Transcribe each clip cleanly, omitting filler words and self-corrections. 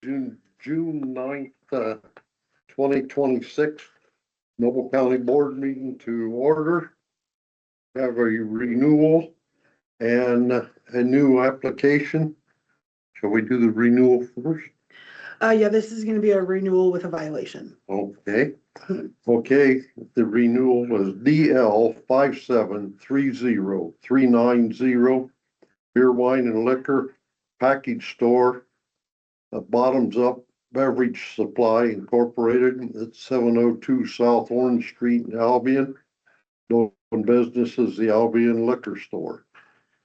June 9th, 2026, Noble County Board meeting to order. Have a renewal and a new application. Shall we do the renewal first? Yeah, this is gonna be a renewal with a violation. Okay. Okay, the renewal was DL 5730390, beer, wine and liquor package store, Bottoms Up Beverage Supply Incorporated at 702 South Orange Street in Albion. Doing business as the Albion Liquor Store.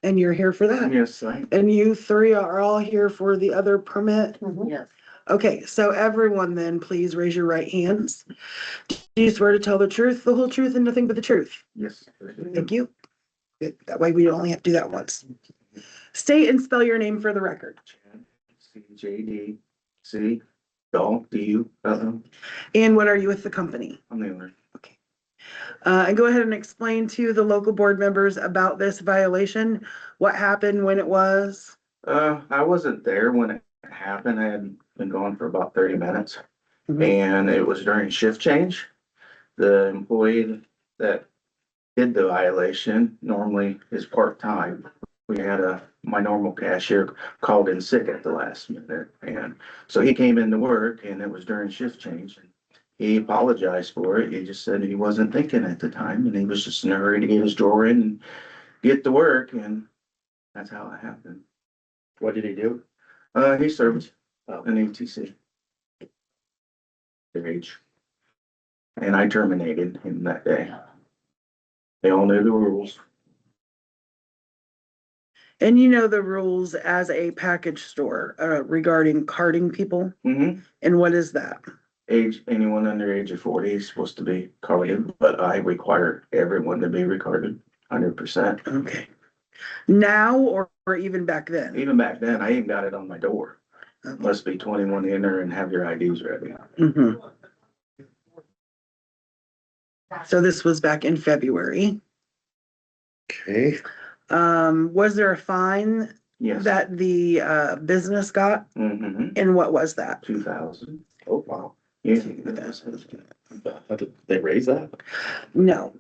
And you're here for that? Yes, And you three are all here for the other permit? yes. Okay, so everyone then, please raise your right hands. Do you swear to tell the truth, the whole truth, and nothing but the truth? Yes. Thank you. Good. That way we only have to do that once. State and spell your name for the record. CJDC, Dahl, DU, And what are you with the company? I'm the owner. And go ahead and explain to the local board members about this violation, what happened, when it was. I wasn't there when it happened. I had been gone for about 30 minutes. And it was during shift change. The employee that did the violation normally is part-time. We had my normal cashier called in sick at the last minute. And so he came into work and it was during shift change. He apologized for it. He just said he wasn't thinking at the time and he was just in a hurry to get his drawer in and get to work, and that's how it happened. What did he do? He served an ATC. Their age. And I terminated him that day. They all knew the rules. And you know the rules as a package store regarding carding people, Mm-hmm. and what is that? Anyone under age of 40 is supposed to be carded, but I require everyone to be recarded 100%. Okay. Now or even back then? Even back then, I even got it on my door. Okay. Must be 21 in there and have your IDs ready. Mhm. So this was back in February. Okay, Was there a fine Yes. that the business got? Mm-hmm. And what was that? 2,000. Oh, wow. Yeah. Did they raise that? No.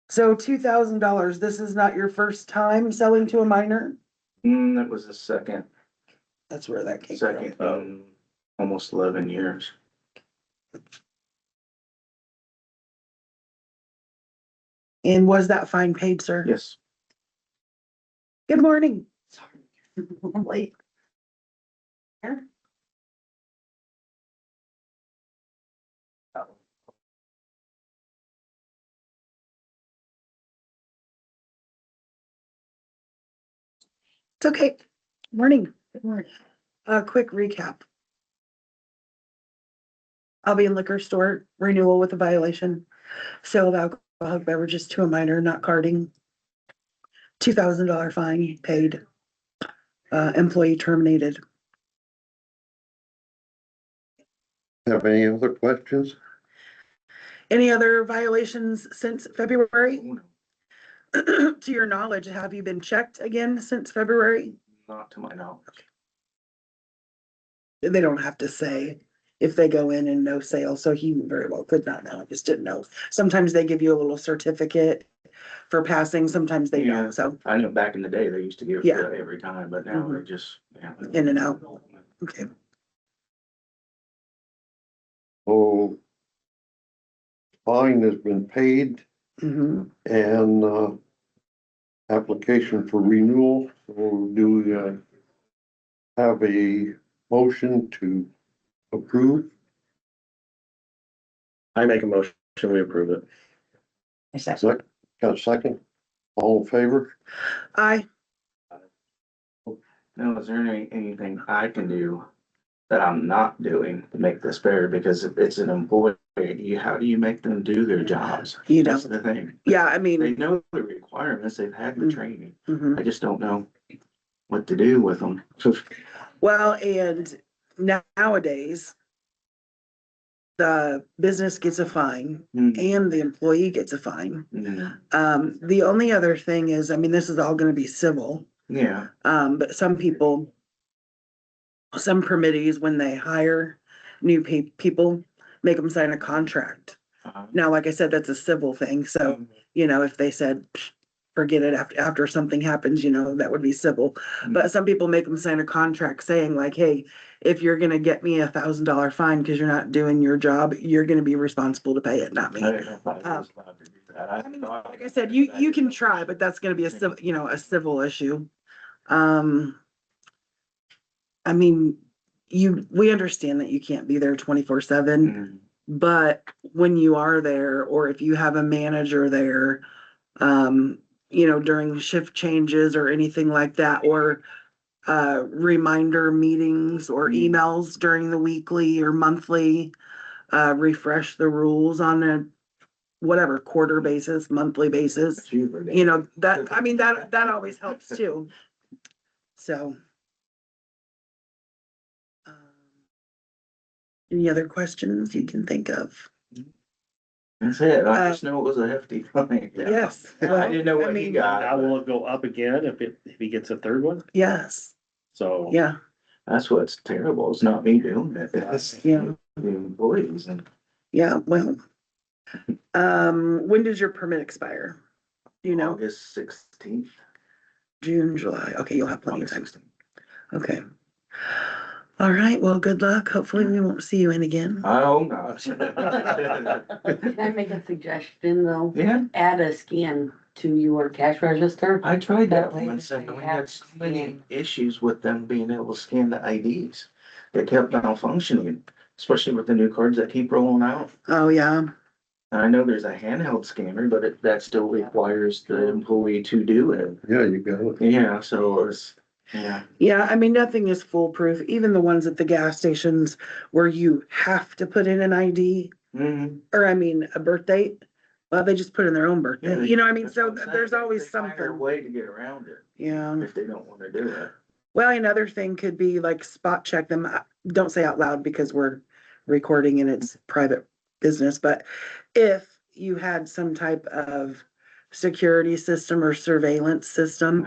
So $2,000, this is not your first time selling to a minor? That was the second, That's where that came from. almost 11 years. And was that fine paid, sir? Yes. Good morning. Sorry. I'm late. Here. It's okay. Morning. Good morning. A quick recap. Albion Liquor Store renewal with a violation. Sale of alcoholic beverages to a minor, not carding. $2,000 fine paid. Employee terminated. have any other questions? Any other violations since February? To your knowledge, have you been checked again since February? Not to my knowledge. They don't have to say if they go in and no sale, so he very well could not know, I just didn't know. Sometimes they give you a little certificate for passing, sometimes they Yeah. don't, so, I know back in the day, they used to give Yeah. it every time, but now they just. in and out. Okay. So fine has been paid Mhm. and application for renewal. So do we have a motion to approve? I make a motion, we approve it. Got a second? All in favor? Aye. Now, is there anything I can do that I'm not doing to make this fair? Because if it's an employee, how do you make them do their jobs? You That's don't, the thing. yeah, I They mean, know the requirements, they've had the training. mhm. I just don't know what to do with them. Well, and nowadays, the business gets a fine and the employee gets a fine. The only other thing is, I mean, this is all gonna be civil, Yeah, but some people some permittees, when they hire new people, make them sign a contract. Now, like I said, that's a civil thing, so, you know, if they said, "Psh, forget it, after something happens, you know, that would be civil. But some people make them sign a contract saying like, hey, if you're gonna get me $1,000 fine because you're not doing your job, you're gonna be responsible to pay it, not me. I didn't know if I was allowed to do that. I mean, like I said, you can try, but that's gonna be a civil, you know, a civil issue. I mean, we understand that you can't be there 24/7, Mhm. but when you are there, or if you have a manager there, you know, during shift changes or anything like that, or reminder meetings or emails during the weekly or monthly, refresh the rules on a whatever quarter basis, monthly basis, It's usually- you know, that, I mean, that always helps too. So. um, Any other questions you can think of? That's it. I just know it was a hefty fine. Yes. I didn't know Well, I what he mean, got. Now will it go up again if he gets a third one? Yes, So. yeah, That's what's terrible. It's not me doing it. It's yeah, the employees and yeah, well. When does your permit expire? Do you know? August 16th. June, July, okay, you'll have plenty of time, okay. All right, well, good luck, hopefully we won't see you in again. Oh, gosh. Can I make a suggestion though? Yeah, Add a scan to your cash register. I tried that That way once they and we have had so many scan. issues with them being able to scan the IDs. It kept malfunctioning, especially with the new cards that keep rolling out. Oh, yeah, I know there's a handheld scanner, but that still requires the employee to do it. Yeah, you got it. Yeah, so it's, yeah. yeah, I mean, nothing is foolproof, even the ones at the gas stations where you have to put in an ID, Mhm. or I mean, a birth date. Well, they just put in their own birthday, you know, I mean, That's so what I'm saying. there's always They find their something, way to get around it yeah. if they don't wanna do it. Well, another thing could be like spot check them. Don't say out loud because we're recording and it's private business, but if you had some type of security system or surveillance system,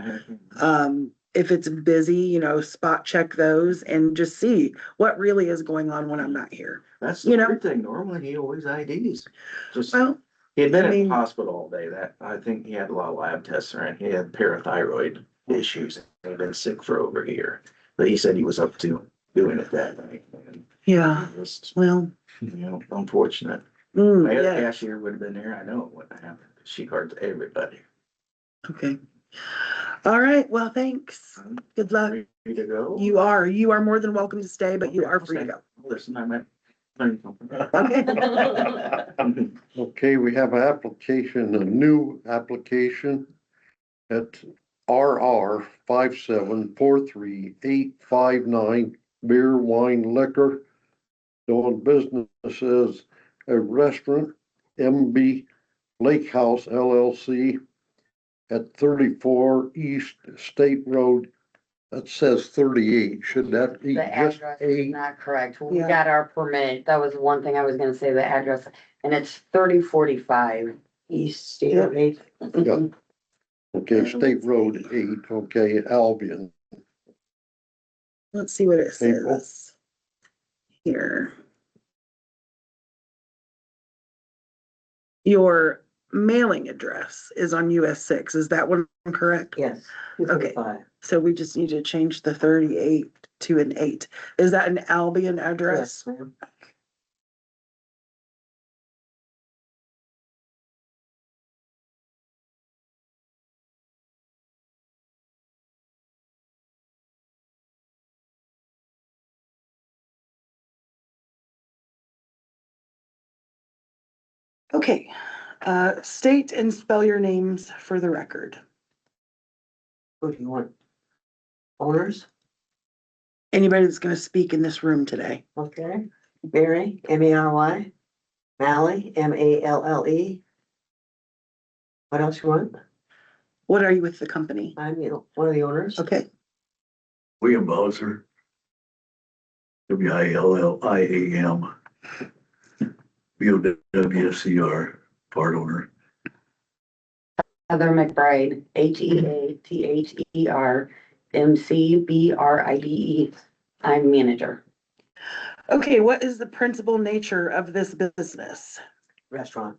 if it's busy, you know, spot check those and just see what really is going on when I'm not here. That's You the know? weird thing. Normally he always IDs. Just, Well, he had been I in mean- the hospital all day. That, I think he had a lot of lab tests around. He had parathyroid issues. He'd been sick for over a year. But he said he was up to doing it that night. And yeah, just, well, unfortunate. mm, My other yeah, cashier would have been there. I know it wouldn't have happened. She cards everybody. okay. All right, well, thanks. Good luck. Ready to go? You are more than welcome to stay, but you Okay, are free to okay. go. Listen, I might learn something. Okay. Okay, we have an application, a new application at RR 5743859 beer, wine, liquor. Doing business as a restaurant, MB Lake House LLC at 34 East State Road. That says 38. Should that be The just address is 8? not correct. When we Yeah. got our permit, that was one thing I was gonna say, the address, and it's 3045 East State Yep. Road 8. Yeah. Okay, State Road 8, okay, Albion. Let's see what it April. says here. Your mailing address is on US 6. Is that one correct? Yes. Okay. 245. So we just need to change the 38 to an 8. Is that an Albion address? Yes, ma'am. Okay, state and spell your names for the record. Who do you want? Owners? Anybody that's gonna speak in this room today. Okay. Barry, Mary. Malley, Malle. What else you want? What are you with the company? I'm one of the owners. Okay, William Bowser. WILLIAM. BOWSCR, part owner. Heather McBride, HEATHER, MCBRIDE. I'm manager. Okay, what is the principal nature of this business? Restaurant.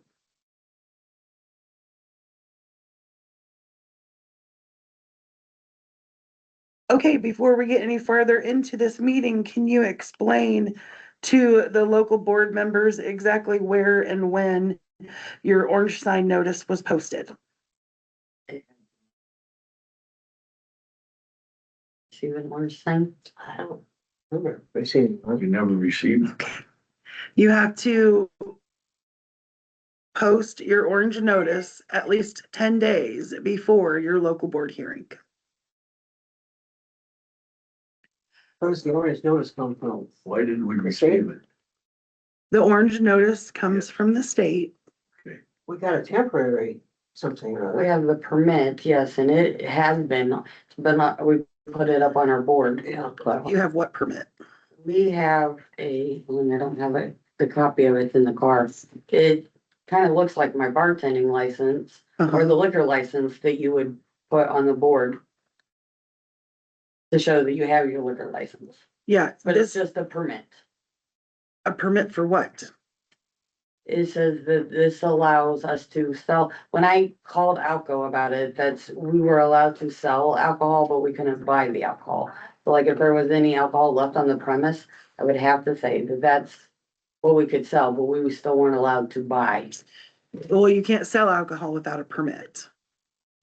Okay, before we get any further into this meeting, can you explain to the local board members exactly where and when your orange sign notice was posted? See what orange sign? I don't remember receiving one. We never received. You have to post your orange notice at least 10 days before your local board hearing. Where does the orange notice come from? Why didn't we The state? receive it? The orange notice comes from the state. We got a temporary something or We other. have the permit, yes, and it has been, but not, we put it up on our board. Yeah. You have what permit? We have and I don't have the copy of it in the car. It kind of looks like my bartending license or Uh-huh. the liquor license that you would put on the board to show that you have your liquor license, Yeah, but it's this, just a permit. a permit for what? It says that this allows us to sell, when I called Alco about it, we were allowed to sell alcohol, but we couldn't buy the alcohol. So like if there was any alcohol left on the premise, I would have to say that that's what we could sell, but we still weren't allowed to buy. Well, you can't sell alcohol without a permit.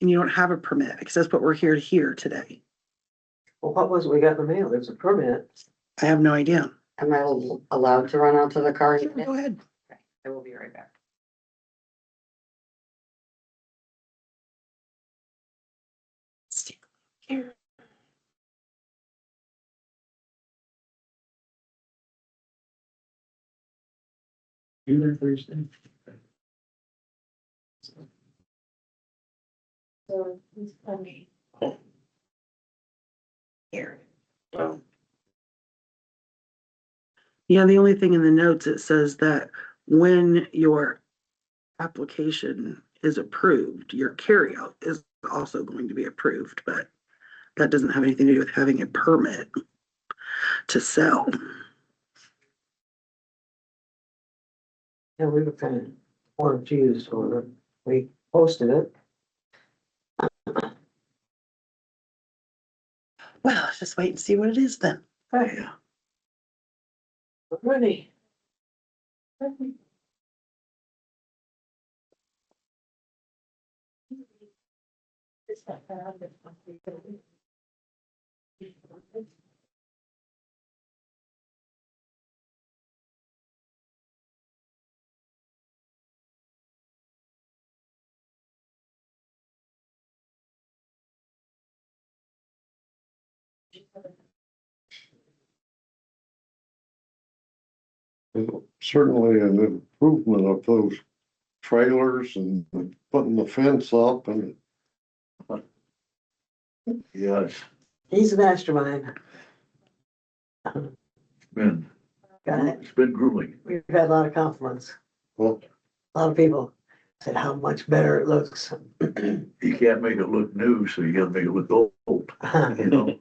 And you don't have a permit because that's what we're here to hear today. Well, what was it we got in the mail? There's a permit. I have no idea. Am I allowed to run out to the car? and get it? Go ahead. I will be right back. You there Thursday? So he's coming. Oh. Here. Yeah, the only thing in the notes, it says that when your application is approved, your carryout is also going to be approved, but that doesn't have anything to do with having a permit to sell. And we were kind of one to use, so we posted it. Well, let's just wait and see what it is then. Hey. Ready. Certainly an improvement of those trailers and putting the fence up and Yes, He's the mastermind. been, Got it. it's been grueling. We've had a lot of compliments. well, A lot of people said how much better it looks. You can't make it look new, so you gotta make it look old, you know?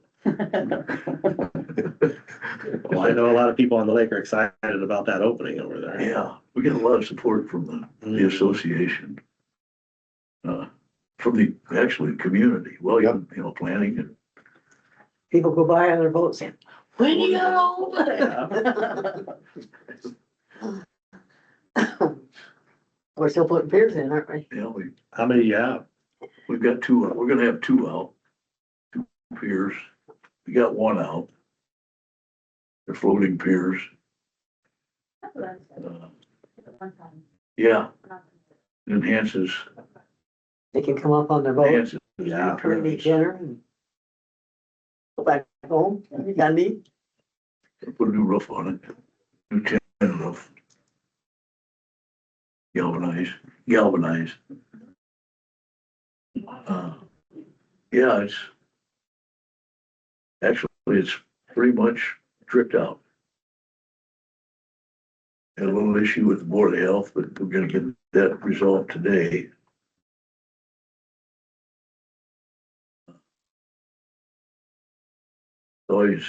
Well, I know a lot of people on the lake are excited about that opening over there. Yeah, we get a lot of support from the association. From the, actually, the community, well, you know, planning and People go by on their boats saying, When you go. we're still putting piers in, aren't we? you know, How many do you have? we've got two, we're gonna have two out. Two piers. We got one out. They're floating piers. Yeah, it enhances, They can come up on their boat, enhances. the Yeah. turn eat appearance. dinner and go back home. You got meat. Put a new roof on it, new tin roof. Galvanized. Yeah, it's pretty much tricked out. Had a little issue with the Board of Health, but we're gonna get that resolved today. Always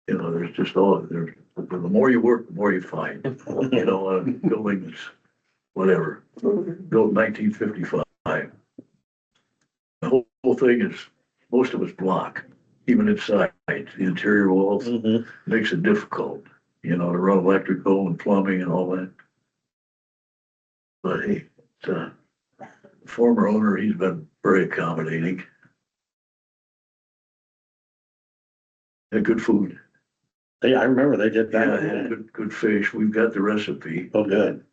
You know, there's just all, there's, the more you work, the more you find, you know, buildings, whatever, built 1955. The whole thing is, most of it's block, even inside, the interior walls Mhm. makes it difficult, you know, to run electrical and plumbing and all that. But hey, former owner, he's been very accommodating. And good food. Yeah, I remember they did Yeah, that. and good fish. We've got the recipe. Oh, good.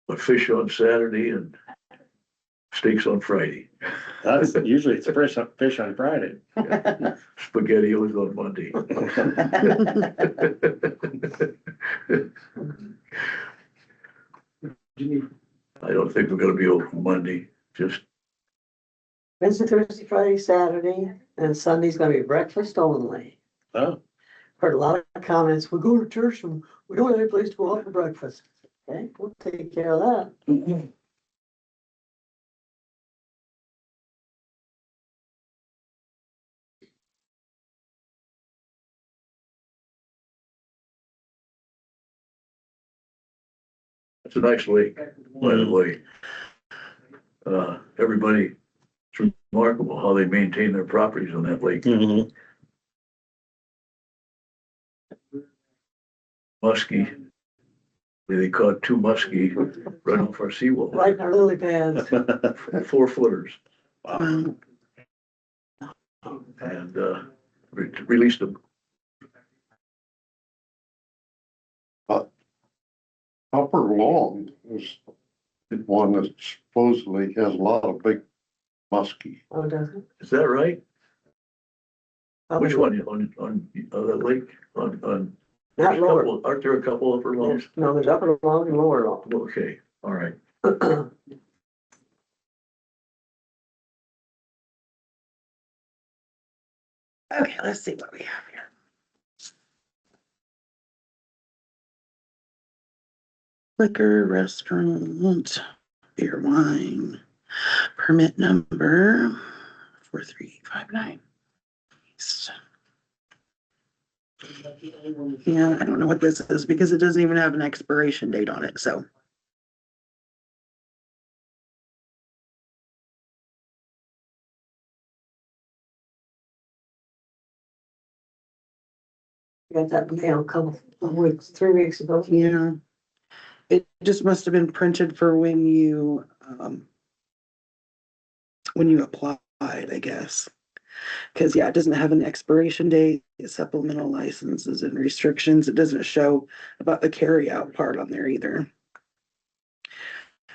But fish on Saturday and steaks on Friday. That's usually it's fish on Friday. SpaghettiOs on Monday. I don't think we're gonna be open Monday, just, Wednesday, Thursday, Friday, Saturday, and Sunday's gonna be breakfast only. Oh, Heard a lot of comments, we go to church and we don't have any place to go out for breakfast. Okay, we'll take care of that. it's a nice lake, by the way. Everybody, it's remarkable how they maintain their properties on that lake. mhm. Muskie. They caught 2 muskie right off our seawall, Right in our lily pads. 4-footers, Wow. and, released them. Upper Long is one that supposedly has a lot of big muskie. Oh, does it? Is that right? Which Oh, one, on the lake, on, Not there's a lower. couple, aren't there a couple upper longs? No, there's upper long and lower long. Okay, all right. Okay, let's see what we have here. Liquor, restaurant, beer, wine, permit number 4359. Yeah, I don't know what this is because it doesn't even have an expiration date on it, so. Got that mail a couple of weeks, 3 weeks ago. Yeah. It just must have been printed for when you applied, I guess. Cause yeah, it doesn't have an expiration date, supplemental licenses and restrictions. It doesn't show about the carry out part on there either.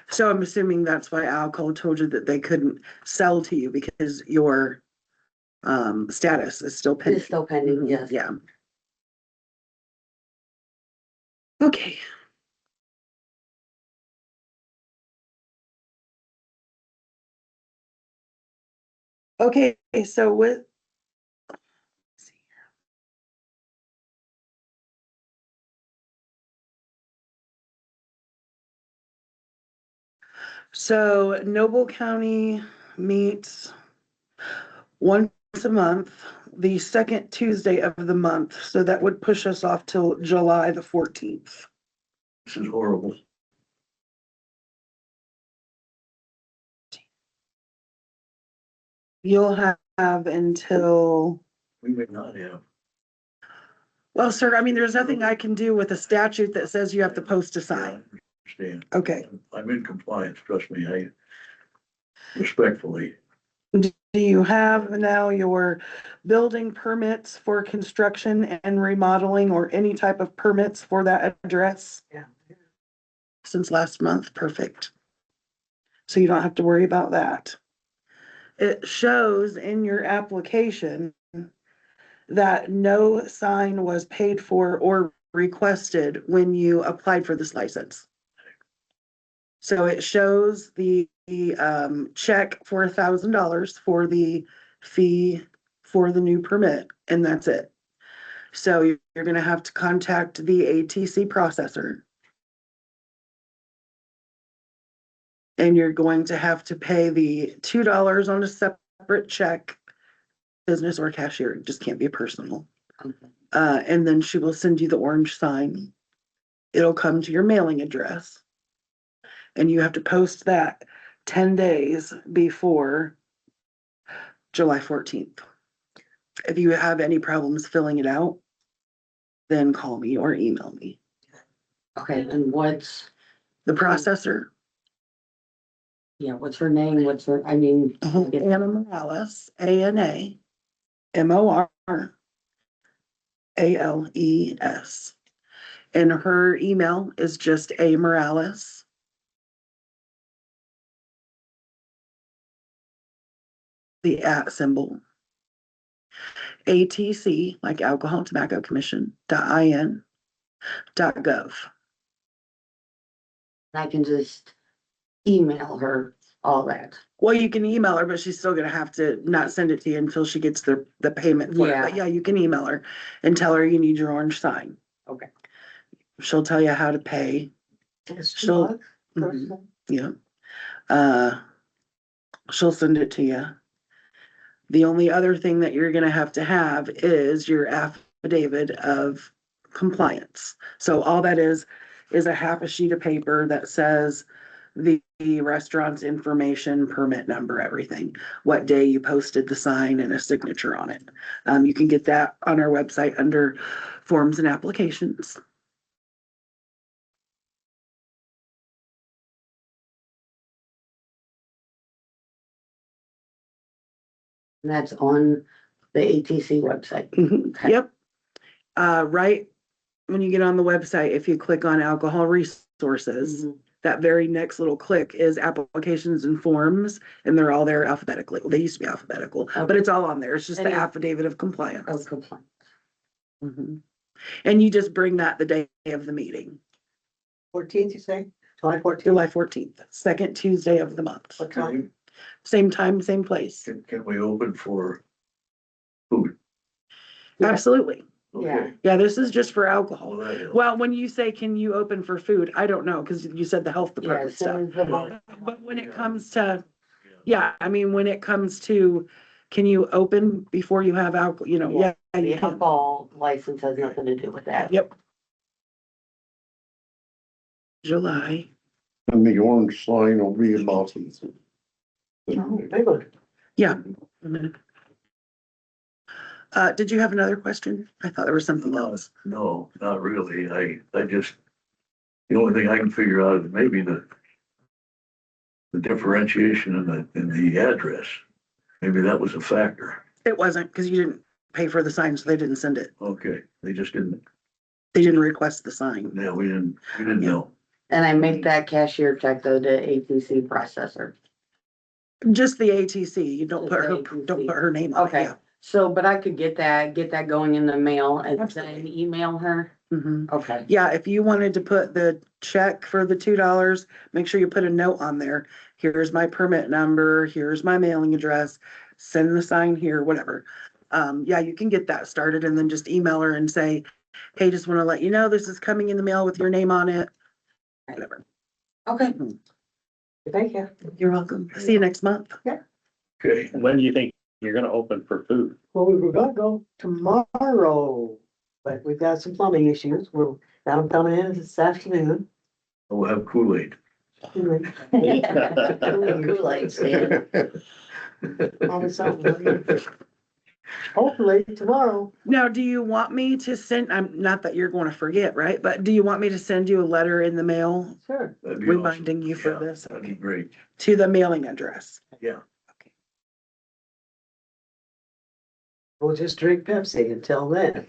So I'm assuming that's why Alcoa told you that they couldn't sell to you because your status is still pending. It's still pending, Mhm, yes. Yeah. Okay. Okay, so with. Let's see here. So Noble County meets once a month, the second Tuesday of the month. So that would push us off till July the 14th. This is horrible. You'll have until, We may not have. well, sir, I mean, there's nothing I can do with a statute that says you have to post a sign. Understand. Okay. I'm in compliance, trust me, I respectfully. Do you have now your building permits for construction and remodeling or any type of permits for that address? Yeah. Since last month, perfect. So you don't have to worry about that. It shows in your application that no sign was paid for or requested when you applied for this license. So it shows the check for $1,000 for the fee for the new permit, and that's it. So you're gonna have to contact the ATC processor. And you're going to have to pay the $2 on a separate check business or cashier, it just can't be personal. And then she will send you the orange sign. It'll come to your mailing address. And you have to post that 10 days before July 14th. If you have any problems filling it out, then call me or email me. Okay, and what's, The processor, yeah, what's her name? What's her, I mean, Anna Morales, ANAMORALES. And her email is just A Morales. The @ symbol. ATC, like Alcohol Tobacco Commission, .in.gov. I can just email her all that. Well, you can email her, but she's still gonna have to not send it to you until she gets the payment for it. But yeah, you can email her and tell her you need your orange sign. Okay. She'll tell you how to pay. She'll, Mhm. Yeah. She'll send it to you. The only other thing that you're gonna have to have is your affidavit of compliance. So all that is a half a sheet of paper that says the restaurant's information, permit number, everything. What day you posted the sign and a signature on it. You can get that on our website under forms and applications. And that's on the ATC website. Okay. Yep. Right when you get on the website, if you click on alcohol resources, that very next little click is applications and forms, and they're all there alphabetically. Well, they used to be alphabetical, but it's all on there. It's just the affidavit of compliance. Of compliance. Mhm. And you just bring that the day of the meeting, 14th, you say? July 14th? July 14th, second Tuesday of the month. What time? Same time, same place. Can we open for food? Absolutely. Okay. Yeah, this is just for alcohol. Well, that helps. Well, when you say, can you open for food? I don't know, because you said the health Yeah, department as stuff. soon as the vote. But when it comes to, yeah, I mean, when it comes to, can you open before you have alcohol, you know, yeah, The you can. alcohol license has nothing to do with that. Yep. July. And the orange sign will be about. Oh, very good. Yeah. Did you have another question? I thought there was something else. No, not really. I just, the only thing I can figure out is maybe the differentiation in the address. Maybe that was a factor. It wasn't, because you didn't pay for the sign, so they didn't send it. Okay, they just didn't, They didn't request the sign. yeah, we didn't know. And I make that cashier check though to ATC processor. Just the ATC. You don't Just put the her, ATC. don't put her name on it. Okay, Yeah. so, but I could get that going in the mail and Absolutely. then email her? Mhm. Okay. Yeah, if you wanted to put the check for the $2, make sure you put a note on there. Here's my permit number, here's my mailing address, send the sign here, whatever. Yeah, you can get that started and then just email her and say, hey, just want to let you know this is coming in the mail with your name on it. Whatever. Okay. Thank you. You're welcome. See you next month. Okay, When do you think you're gonna open for food? Well, we were gonna go tomorrow, but we've got some plumbing issues. We'll got them coming in this afternoon. we'll have Kool-Aid. Kool-Aid stand. Probably something. Hopefully tomorrow. Now, do you want me to send, I'm not that you're going to forget, right? But do you want me to send you a letter in the mail Sure. That'd be awesome. reminding you for Yeah, this? That'd be Okay. great. To the mailing address. Yeah. We'll just drink Pepsi until then.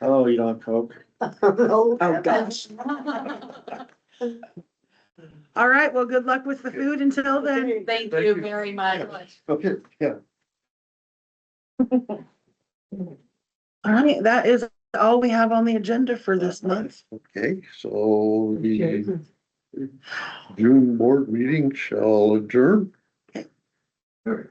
Oh, you don't have Coke? Oh, gosh. All right, well, good luck with the food until then. Thank Thank you you. very much. Okay, yeah. All right, that is all we have on the agenda for this month. Okay, so the June board meeting shall adjourn. All right.